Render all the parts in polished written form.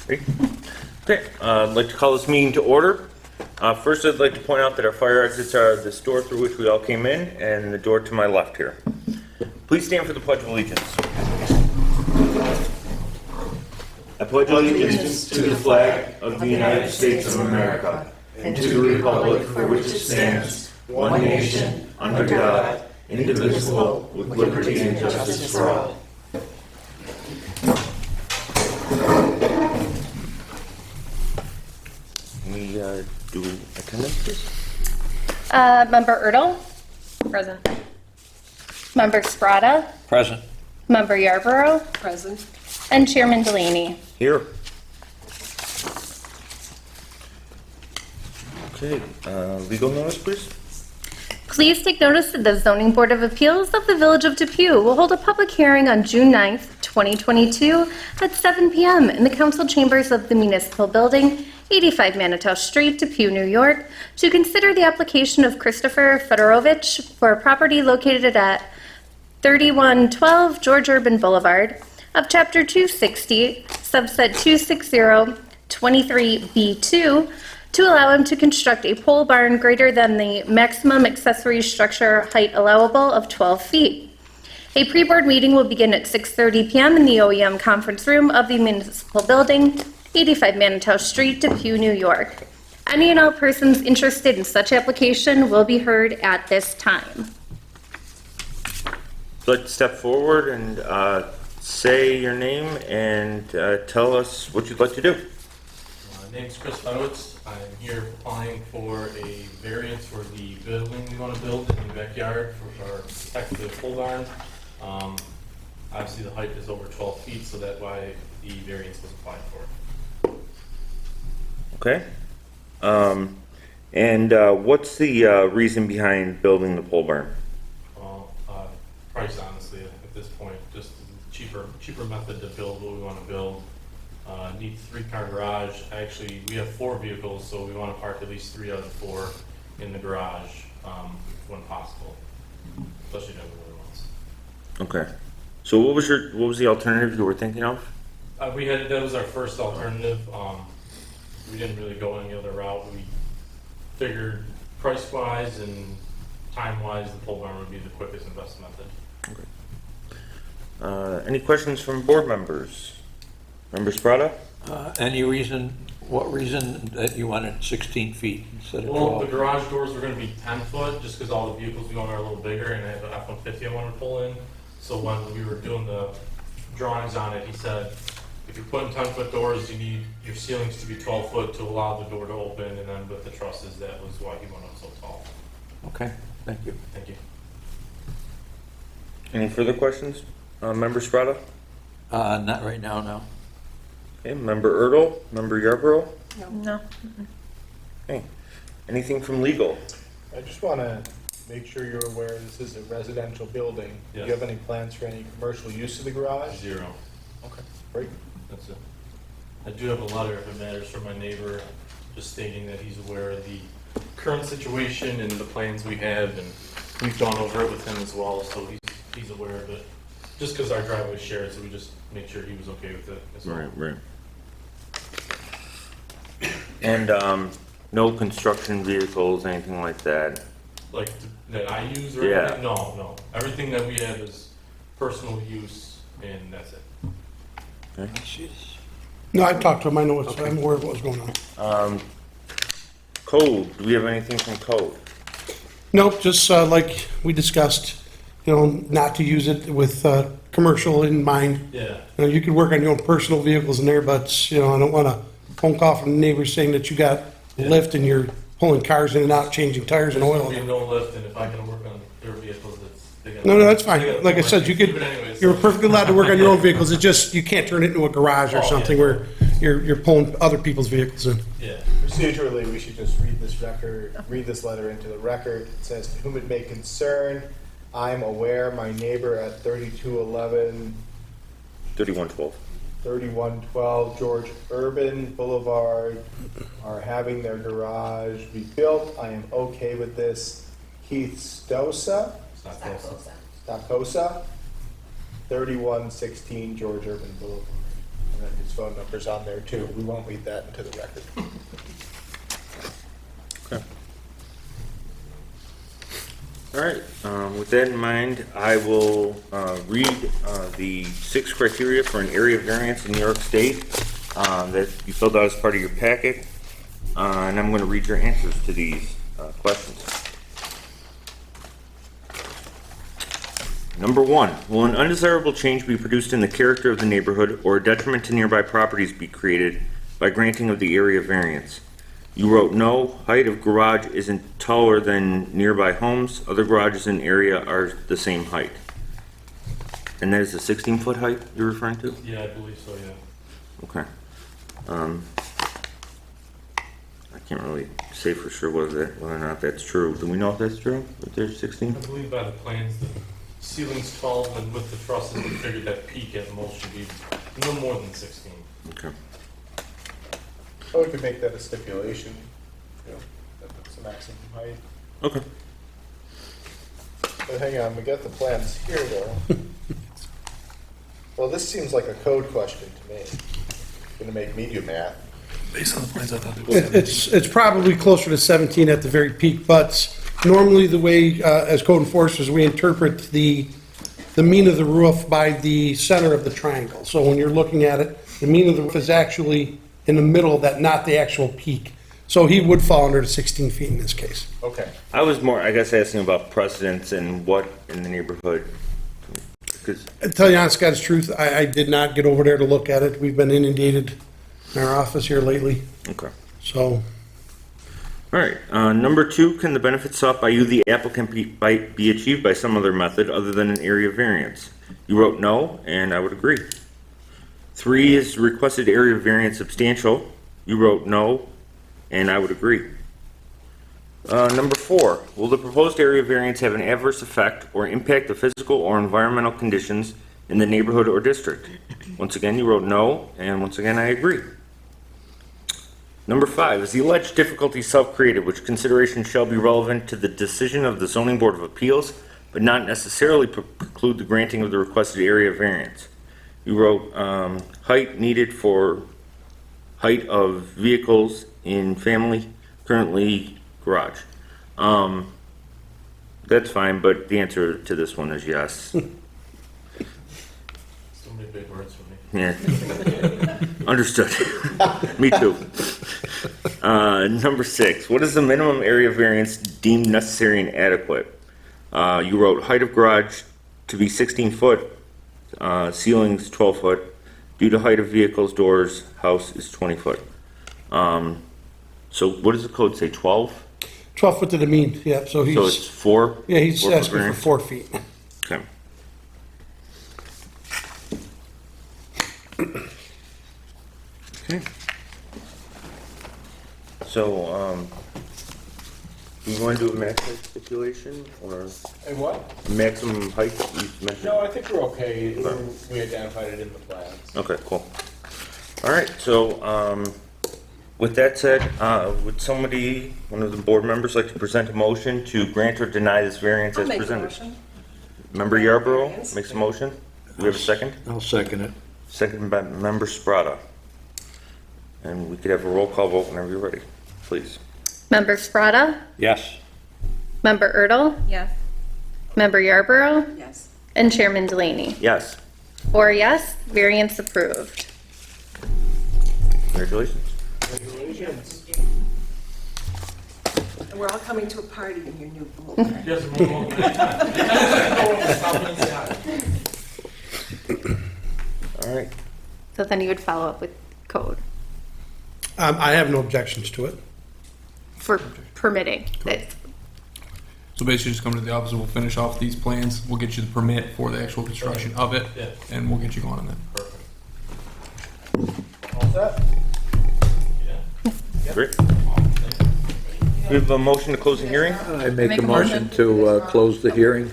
Great. Okay, I'd like to call this meeting to order. First, I'd like to point out that our fire exits are this door through which we all came in and the door to my left here. Please stand for the Pledge of Allegiance. I pledge allegiance to the flag of the United States of America and to the republic for which it stands, one nation, under God, indivisible, with liberty and justice for all. We do attendance, please? Member Ertl? Present. Member Sprata? Present. Member Yarborough? Present. And Chairman Delaney. Here. Okay, legal notice, please? Please take notice that the Zoning Board of Appeals of the Village of Depew will hold a public hearing on June 9th, 2022 at 7 p.m. in the council chambers of the municipal building, 85 Manitou Street, Depew, New York, to consider the application of Christopher Fedorovich for a property located at 3112 George Urban Boulevard of Chapter 260, subset 260, 23B2, to allow him to construct a pole barn greater than the maximum accessory structure height allowable of 12 feet. A pre-board meeting will begin at 6:30 p.m. in the OEM conference room of the municipal building, 85 Manitou Street, Depew, New York. Any and all persons interested in such application will be heard at this time. I'd like to step forward and say your name and tell us what you'd like to do. My name's Chris Fedowitz. I'm here applying for a variance for the building we want to build in the backyard for our protective pole barn. Obviously, the height is over 12 feet, so that's why the variance was applied for. Okay. And what's the reason behind building the pole barn? Well, price, honestly, at this point, just cheaper method to build what we want to build. Need 3-car garage. Actually, we have 4 vehicles, so we want to park at least 3 out of 4 in the garage when possible, especially if everyone wants. Okay. So what was the alternative you were thinking of? That was our first alternative. We didn't really go any other route. We figured price-wise and time-wise, the pole barn would be the quickest and best method. Okay. Any questions from board members? Member Sprata? What reason that you wanted 16 feet instead of 12? Well, the garage doors were going to be 10 foot just because all the vehicles we own are a little bigger, and I have an F-150 I want to pull in. So when we were doing the drawings on it, he said, if you're putting 10-foot doors, you need your ceilings to be 12 foot to allow the door to open, and then with the trusses, that was why he went up so tall. Okay, thank you. Thank you. Any further questions? Member Sprata? Not right now, no. Okay. Member Ertl? Member Yarborough? No. Okay. Anything from legal? I just want to make sure you're aware this is a residential building. Yes. Do you have any plans for any commercial use of the garage? 0. Okay, great. That's it. I do have a letter, if it matters, from my neighbor, just stating that he's aware of the current situation and the plans we have, and we've gone over it with him as well, so he's aware of it. Just because our driveway shared, so we just made sure he was okay with it as well. Right. And no construction vehicles, anything like that? Like that I use or Yeah. anything? No. Everything that we have is personal use, and that's it. Okay. No, I talked to him. I know I'm aware of what was going on. Code, do we have anything from code? Nope, just like we discussed, not to use it with commercial in mind. Yeah. You could work on your own personal vehicles in there, but I don't want a phone call from the neighbors saying that you got lift and you're pulling cars in and out, changing tires and There's oil. gonna be no lift, and if I can work on their vehicles, No, that's fine. Like I said, you're perfectly allowed to work on your own vehicles. It's just you can't turn it into a garage or something where you're pulling other people's vehicles in. Yeah. Procedurally, we should just read this letter into the record. It says, to whom it may concern, I'm aware my neighbor at 3211 3112. 3112 George Urban Boulevard are having their garage rebuilt. I am okay with this. Keith Stosa, Stacosa, 3116 George Urban Boulevard. And then his phone number's on there too. We won't read that into the record. Okay. All right, with that in mind, I will read the 6 criteria for an area variance in New York State that you filled out as part of your packet, and I'm going to read your answers to these questions. Number 1, will an undesirable change be produced in the character of the neighborhood or a detriment to nearby properties be created by granting of the area variance? You wrote no, height of garage isn't taller than nearby homes. Other garages in area are the same height. And that is the 16-foot height you're referring to? Yeah, I believe so, yeah. Okay. I can't really say for sure whether or not that's true. Do we know if that's true? If there's 16? I believe by the plans, the ceiling's 12, and with the trusses, we figured that peak at most should be no more than 16. Okay. Or we could make that a stipulation, that's the maximum height. Okay. But hang on, we got the plans here though. Well, this seems like a code question to me. Gonna make me do math. Based on the plans, I thought it was. It's probably closer to 17 at the very peak, but normally the way, as code enforcers, we interpret the mean of the roof by the center of the triangle. So when you're looking at it, the mean of the roof is actually in the middle of that, not the actual peak. So he would fall under the 16 feet in this case. Okay. I was more, I guess, asking about precedents and what in the neighborhood. Because To tell you honest God's truth, I did not get over there to look at it. We've been inundated in our office here lately, okay. so. All right. Number 2, can the benefits sought by you, the applicant, be achieved by some other method other than an area variance? You wrote no, and I would agree. 3, is requested area variance substantial? You wrote no, and I would agree. Number 4, will the proposed area variance have an adverse effect or impact the physical or environmental conditions in the neighborhood or district? Once again, you wrote no, and once again, I agree. Number 5, is the alleged difficulty self-created, which consideration shall be relevant to the decision of the Zoning Board of Appeals, but not necessarily preclude the granting of the requested area variance? You wrote height needed for height of vehicles in family, currently garage. That's fine, but the answer to this one is yes. So many big words for me. Yeah. Understood. Me too. Number 6, what is the minimum area variance deemed necessary and adequate? You wrote height of garage to be 16 foot, ceilings 12 foot. Due to height of vehicles, doors, house is 20 foot. So what does the code say, 12? 12 foot to the mean, yeah, so So it's he's, 4? yeah, he's 4 foot asking for variance? 4 feet. Okay. Okay. So, do you want to do a maximum stipulation or And what? maximum height you mentioned? No, I think we're okay. We identified it in the plans. Okay, cool. All right, so, with that said, would somebody, one of the board members, like to present a motion to grant or deny this variance as presented? Member Yarborough makes a motion. Do we have a second? I'll second it. Second by Member Sprata. And we could have a roll call vote whenever you're ready, please. Member Sprata? Yes. Member Erdl? Yes. Member Yarborough? Yes. And Chairman Delaney? Yes, 4 yes, variance approved. congratulations. And we're all coming to a party in your new home. Yes, move on. Stop and say hi. All right, So then you would follow up with code I have no objections to it. for permitting this. So basically, just come to the office and we'll finish off these plans. We'll get you the permit for the actual construction of it, Yeah. and we'll get you going on that. Perfect. All set? Yeah. great. We have a motion to close the hearing. I make a motion to close the hearing.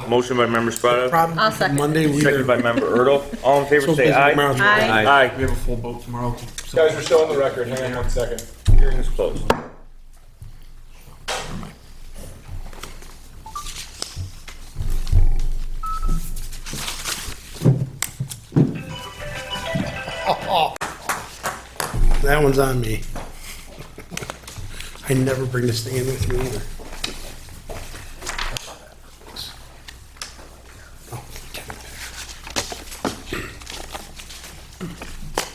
Motion by Member Sprata, Probably I'll second. Monday, we second are by Member Erdl. All in favor, so say busy aye. tomorrow. Aye. Aye. We have a full boat tomorrow. So Guys, we're still on the record. Hang on one second. Hearing is closed. That one's on me. I never bring this thing in with me either.